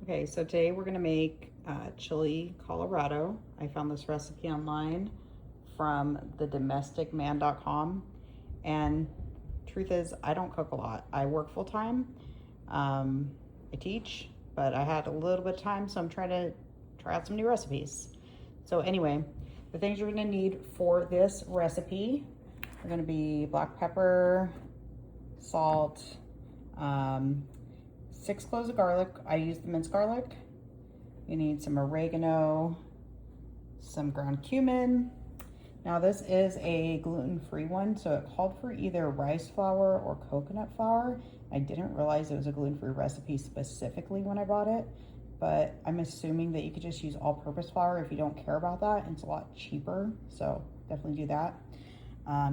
Okay, so today we're gonna make Chile Colorado. I found this recipe online from thedomesticman.com, and truth is, I don't cook a lot. I work full time. I teach, but I had a little bit of time, so I'm trying to try out some new recipes. So anyway, the things you're gonna need for this recipe are gonna be black pepper, salt, um, 6 cloves of garlic. I use the minced garlic. You need some oregano, some ground cumin. Now this is a gluten-free one, so it called for either rice flour or coconut flour. I didn't realize it was a gluten-free recipe specifically when I bought it, but I'm assuming that you could just use all-purpose flour if you don't care about that. It's a lot cheaper, so definitely do that.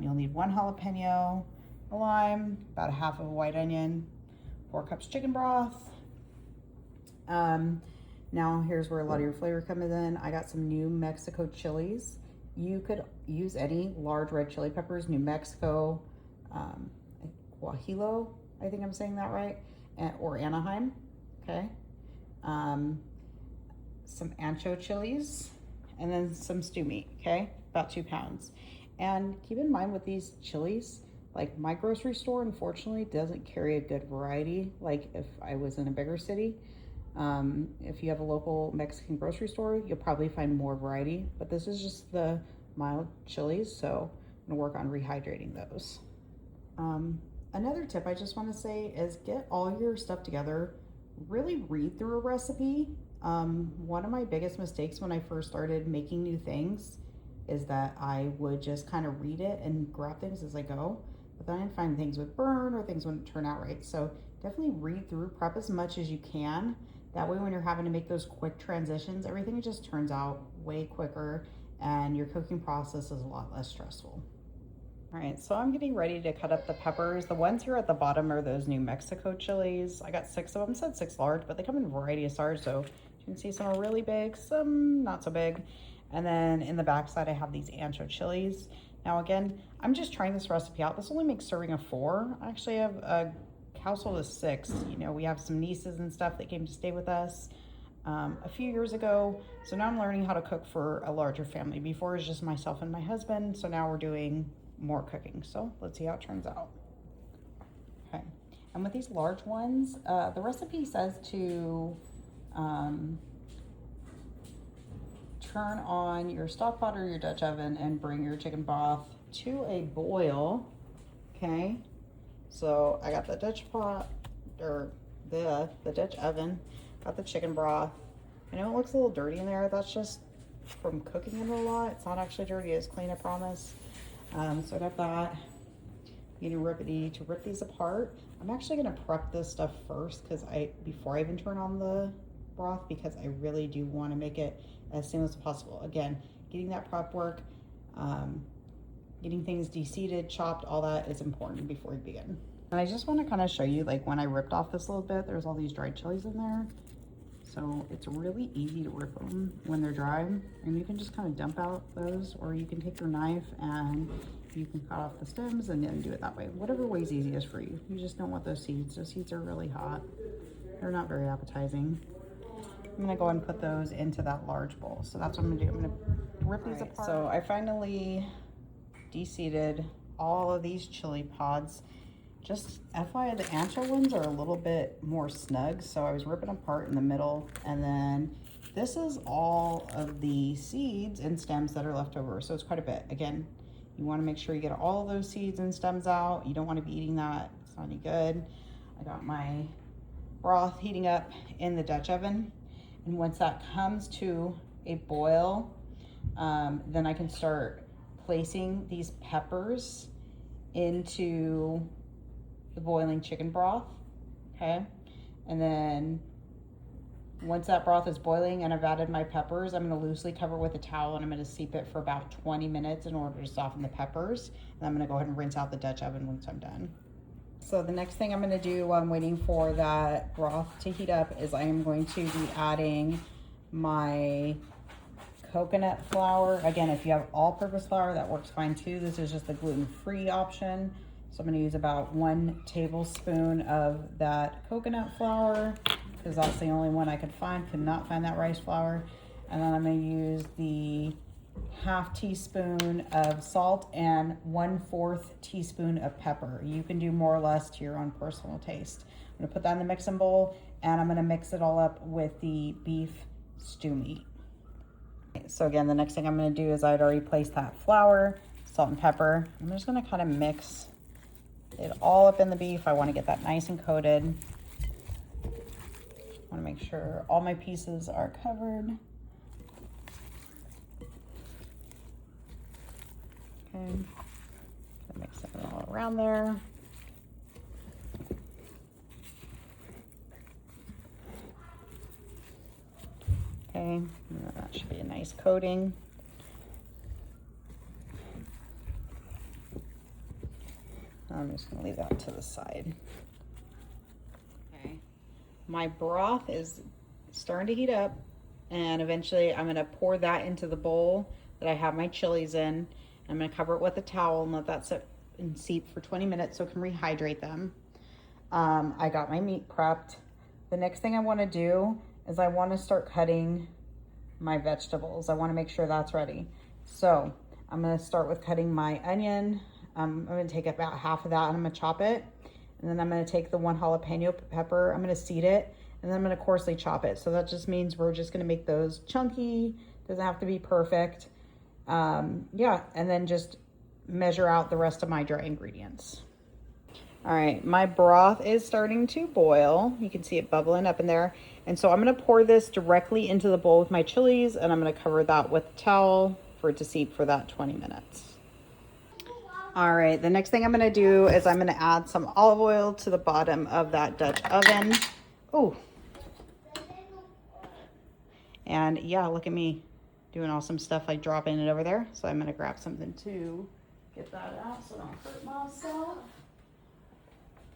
You'll need 1 jalapeno, a lime, about 1/2 of a white onion, 4 cups chicken broth. Now here's where a lot of your flavor comes in. I got some New Mexico chilies. You could use any large red chili peppers, New Mexico, Guajillo, I think I'm saying that right, or Anaheim, okay? Some ancho chilies, and then some stew meat, okay? About 2 pounds. And keep in mind with these chilies, like my grocery store, unfortunately, doesn't carry a good variety. Like if I was in a bigger city, if you have a local Mexican grocery store, you'll probably find more variety. But this is just the mild chilies, so I'm gonna work on rehydrating those. Another tip I just want to say is get all your stuff together. Really read through a recipe. One of my biggest mistakes when I first started making new things is that I would just kind of read it and grab things as I go. But then I'd find things would burn or things wouldn't turn out right. So definitely read through, prep as much as you can. That way when you're having to make those quick transitions, everything just turns out way quicker and your cooking process is a lot less stressful. All right, so I'm getting ready to cut up the peppers. The ones here at the bottom are those New Mexico chilies. I got 6 of them, said 6 large, but they come in a variety of sizes. So you can see some are really big, some not so big. And then in the back side, I have these ancho chilies. Now again, I'm just trying this recipe out. This only makes serving of 4. I actually have a household of 6. You know, we have some nieces and stuff that came to stay with us a few years ago. So now I'm learning how to cook for a larger family. Before it was just myself and my husband. So now we're doing more cooking. So let's see how it turns out. Okay, and with these large ones, the recipe says to turn on your stock pot or your Dutch oven and bring your chicken broth to a boil. Okay, so I got the Dutch pot or the Dutch oven, got the chicken broth. I know it looks a little dirty in there. That's just from cooking it a lot. It's not actually dirty, it's clean, I promise. So I got that. Getting ready to rip these apart. I'm actually gonna prep this stuff first before I even turn on the broth, because I really do want to make it as seamless as possible. Again, getting that prep work, getting things de-seeded, chopped, all that is important before we begin. And I just want to kind of show you, like when I ripped off this little bit, there's all these dried chilies in there. So it's really easy to rip them when they're dry, and you can just kind of dump out those, or you can take your knife and you can cut off the stems and then do it that way. Whatever way is easiest for you. You just don't want those seeds. Those seeds are really hot. They're not very appetizing. I'm gonna go and put those into that large bowl. So that's what I'm gonna do. I'm gonna rip these apart. So I finally de-seeded all of these chili pods. Just FYI, the ancho ones are a little bit more snug, so I was ripping apart in the middle, and then this is all of the seeds and stems that are left over, so it's quite a bit. Again, you want to make sure you get all of those seeds and stems out. You don't want to be eating that, it's not any good. I got my broth heating up in the Dutch oven, and once that comes to a boil, then I can start placing these peppers into the boiling chicken broth, okay? And then once that broth is boiling and I've added my peppers, I'm gonna loosely cover with a towel and I'm gonna steep it for about 20 minutes in order to soften the peppers. And I'm gonna go ahead and rinse out the Dutch oven once I'm done. So the next thing I'm gonna do while I'm waiting for that broth to heat up is I am going to be adding my coconut flour. Again, if you have all-purpose flour, that works fine too. This is just the gluten-free option. So I'm gonna use about 1 tablespoon of that coconut flour, because that's the only one I could find. Could not find that rice flour. And then I'm gonna use the 1/2 teaspoon of salt and 1/4 teaspoon of pepper. You can do more or less to your own personal taste. I'm gonna put that in the mixing bowl, and I'm gonna mix it all up with the beef stew meat. So again, the next thing I'm gonna do is I'd already placed that flour, salt and pepper. I'm just gonna kind of mix it all up in the beef. I wanna get that nice and coated. I wanna make sure all my pieces are covered. Okay, mix it all around there. Okay, that should be a nice coating. I'm just gonna leave that to the side. Okay, my broth is starting to heat up, and eventually I'm gonna pour that into the bowl that I have my chilies in. I'm gonna cover it with a towel and let that sit and seep for 20 minutes so it can rehydrate them. I got my meat prepped. The next thing I wanna do is I wanna start cutting my vegetables. I wanna make sure that's ready. So I'm gonna start with cutting my onion. I'm gonna take about half of that and I'm gonna chop it. And then I'm gonna take the 1 jalapeno pepper, I'm gonna seed it, and then I'm gonna coarsely chop it. So that just means we're just gonna make those chunky, doesn't have to be perfect. Yeah, and then just measure out the rest of my dry ingredients. All right, my broth is starting to boil. You can see it bubbling up in there. And so I'm gonna pour this directly into the bowl with my chilies, and I'm gonna cover that with a towel for it to seep for that 20 minutes. All right, the next thing I'm gonna do is I'm gonna add some olive oil to the bottom of that Dutch oven. Oh. And yeah, look at me doing awesome stuff, like dropping it over there. So I'm gonna grab something to get that out so I don't hurt myself.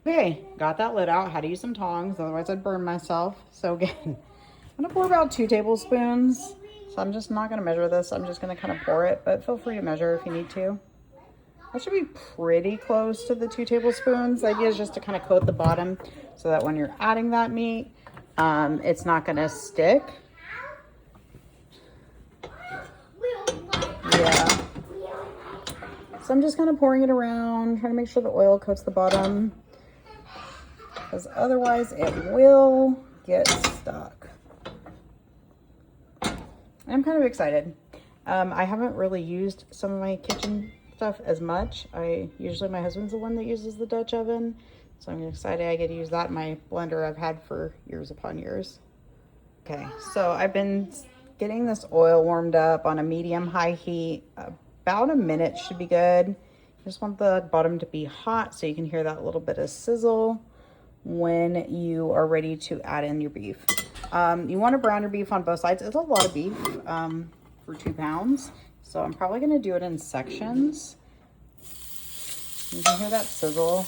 Okay, got that lid out. Had to use some tongs, otherwise I'd burn myself. So again, I'm gonna pour about 2 tablespoons. So I'm just not gonna measure this. I'm just gonna kind of pour it, but feel free to measure if you need to. That should be pretty close to the 2 tablespoons. The idea is just to kind of coat the bottom so that when you're adding that meat, it's not gonna stick. Yeah. So I'm just kind of pouring it around, trying to make sure the oil coats the bottom, because otherwise it will get stuck. I'm kind of excited. I haven't really used some of my kitchen stuff as much. Usually my husband's the one that uses the Dutch oven, so I'm excited I get to use that in my blender I've had for years upon years. Okay, so I've been getting this oil warmed up on a medium-high heat. About a minute should be good. You just want the bottom to be hot so you can hear that little bit of sizzle when you are ready to add in your beef. You want to brown your beef on both sides. It's a lot of beef for 2 pounds. So I'm probably going to do it in sections. You can hear that sizzle.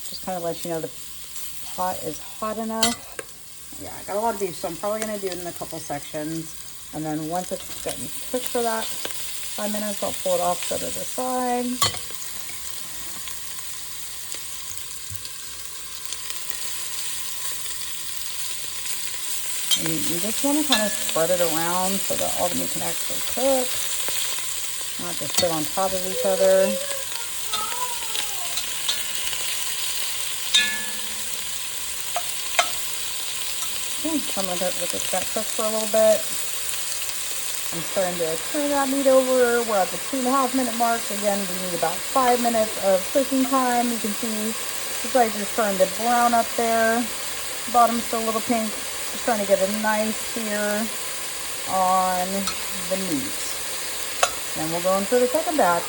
Just kind of lets you know the pot is hot enough. Yeah, I got a lot of beef, so I'm probably going to do it in a couple sections. And then once it's getting cooked for that 5 minutes, I'll pull it off, set it aside. And you just want to kind of spread it around so that all the meat can actually cook. Not just sit on top of each other. Okay, so I'm going to let that cook for a little bit. I'm starting to turn that meat over. We're at the 2.5 minute mark. Again, we need about 5 minutes of cooking time. You can see the sides are starting to brown up there. The bottom's still a little pink. Just trying to get a nice sear on the meat. Then we'll go in for the second batch.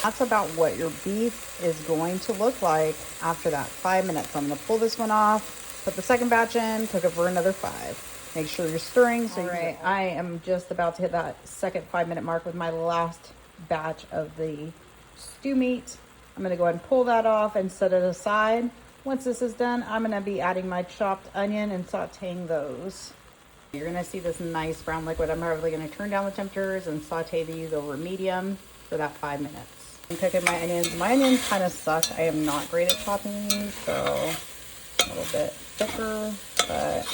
That's about what your beef is going to look like after that 5 minutes. I'm going to pull this one off, put the second batch in, cook it for another 5. Make sure you're stirring. So all right, I am just about to hit that second 5 minute mark with my last batch of the stew meat. I'm going to go ahead and pull that off and set it aside. Once this is done, I'm going to be adding my chopped onion and sauteing those. You're going to see this nice brown liquid. I'm probably going to turn down the temperatures and saute these over medium for that 5 minutes. I'm cooking my onions. My onions kind of suck. I am not great at chopping these, so a little bit thicker, but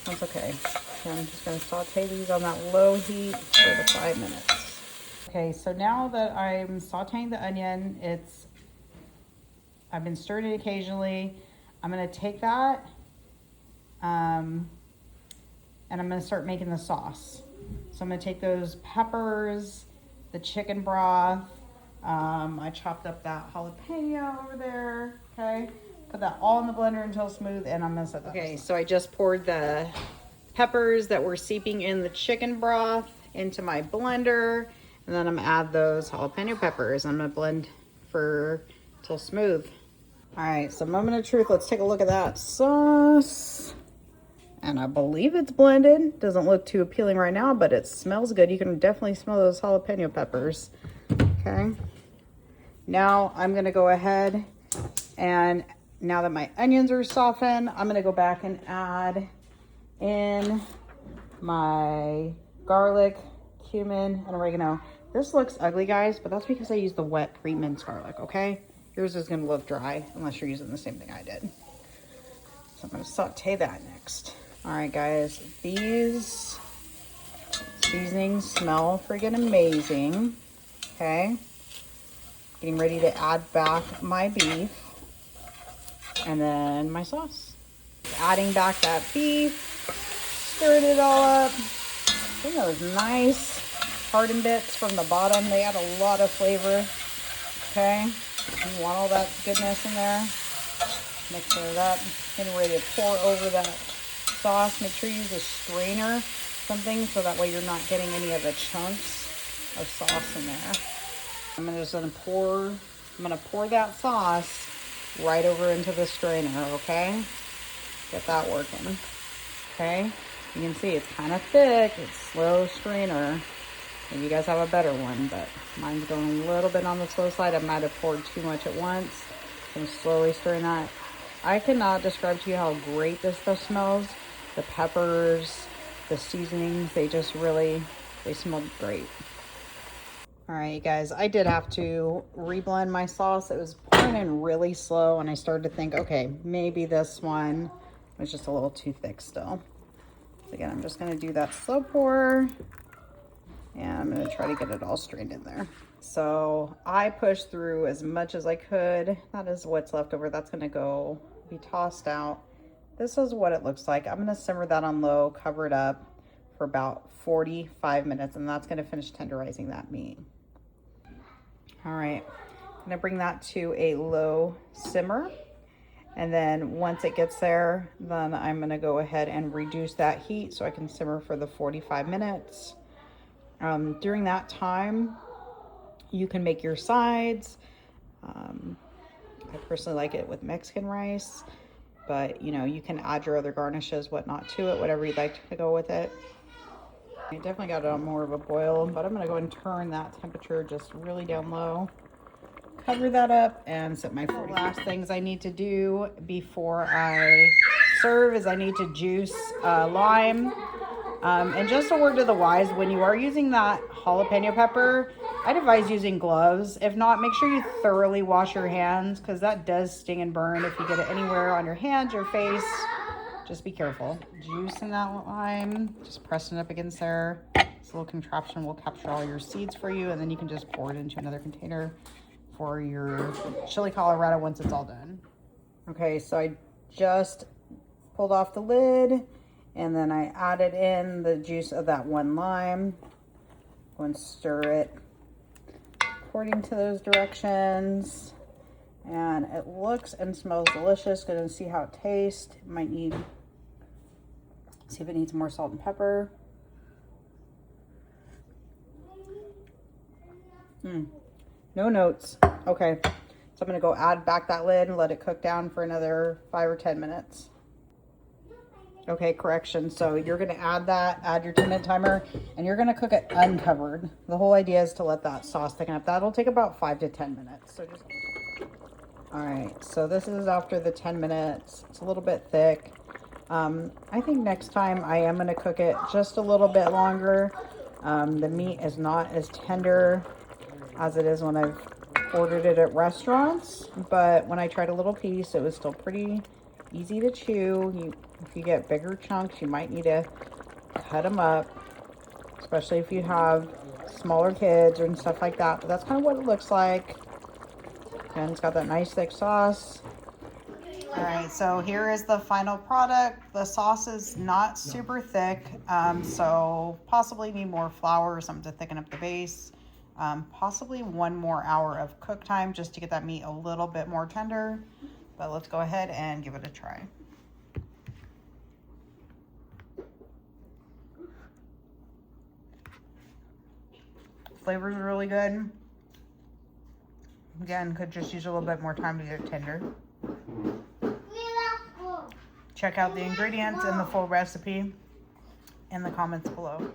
that's okay. So I'm just going to saute these on that low heat for the 5 minutes. Okay, so now that I'm sauteing the onion, I've been stirring it occasionally. I'm going to take that and I'm going to start making the sauce. So I'm going to take those peppers, the chicken broth. I chopped up that jalapeno over there. Okay, put that all in the blender until smooth, and I'm going to set that. Okay, so I just poured the peppers that were seeping in the chicken broth into my blender, and then I'm going to add those jalapeno peppers. I'm going to blend till smooth. All right, so moment of truth. Let's take a look at that sauce. And I believe it's blended. Doesn't look too appealing right now, but it smells good. You can definitely smell those jalapeno peppers. Okay. Now I'm going to go ahead and now that my onions are softened, I'm going to go back and add in my garlic, cumin, and oregano. This looks ugly, guys, but that's because I used the wet pre-minced garlic, okay? Yours is going to look dry unless you're using the same thing I did. So I'm going to saute that next. All right, guys, these seasonings smell friggin' amazing. Okay. Getting ready to add back my beef and then my sauce. Adding back that beef, stirred it all up. I think those nice hardened bits from the bottom, they add a lot of flavor. Okay. You want all that goodness in there. Mix it up. Getting ready to pour over that sauce. Make sure you use a strainer, something, so that way you're not getting any of the chunks of sauce in there. I'm gonna pour that sauce right over into the strainer, okay? Get that working. Okay, you can see it's kind of thick. It's slow strainer. Maybe you guys have a better one, but mine's going a little bit on the slow side. I might have poured too much at once. So I'm slowly stirring that. I cannot describe to you how great this stuff smells. The peppers, the seasonings, they smell great. All right, you guys, I did have to reblend my sauce. It was pouring in really slow, and I started to think, okay, maybe this one was just a little too thick still. So again, I'm just gonna do that slow pour, and I'm gonna try to get it all strained in there. So I pushed through as much as I could. That is what's left over. That's gonna be tossed out. This is what it looks like. I'm gonna simmer that on low, cover it up for about 45 minutes, and that's gonna finish tenderizing that meat. All right, I'm gonna bring that to a low simmer. And then once it gets there, then I'm gonna go ahead and reduce that heat so I can simmer for the 45 minutes. During that time, you can make your sides. I personally like it with Mexican rice, but you know, you can add your other garnishes, whatnot to it, whatever you'd like to go with it. I definitely got it on more of a boil, but I'm gonna go and turn that temperature just really down low. Cover that up and set my 40. Last things I need to do before I serve is I need to juice lime. And just a word to the wise, when you are using that jalapeno pepper, I'd advise using gloves. If not, make sure you thoroughly wash your hands because that does sting and burn. If you get it anywhere on your hands, your face, just be careful. Juicing that lime, just pressing it up against there. This little contraption will capture all your seeds for you, and then you can just pour it into another container for your Chile Colorado once it's all done. Okay, so I just pulled off the lid, and then I added in the juice of that one lime. Go and stir it according to those directions. And it looks and smells delicious. Gonna see how it tastes. See if it needs more salt and pepper. No notes. Okay, so I'm gonna go add back that lid and let it cook down for another 5 or 10 minutes. Okay, correction. So you're gonna add your 10-minute timer, and you're gonna cook it uncovered. The whole idea is to let that sauce thicken up. That'll take about 5 to 10 minutes. So all right, so this is after the 10 minutes. It's a little bit thick. I think next time I am gonna cook it just a little bit longer. The meat is not as tender as it is when I've ordered it at restaurants. But when I tried a little piece, it was still pretty easy to chew. If you get bigger chunks, you might need to cut them up, especially if you have smaller kids and stuff like that. But that's kind of what it looks like. And it's got that nice thick sauce. All right, so here is the final product. The sauce is not super thick, so possibly need more flour or something to thicken up the base. Possibly 1 more hour of cook time just to get that meat a little bit more tender. But let's go ahead and give it a try. Flavors are really good. Again, could just use a little bit more time to get it tender. Check out the ingredients and the full recipe in the comments below.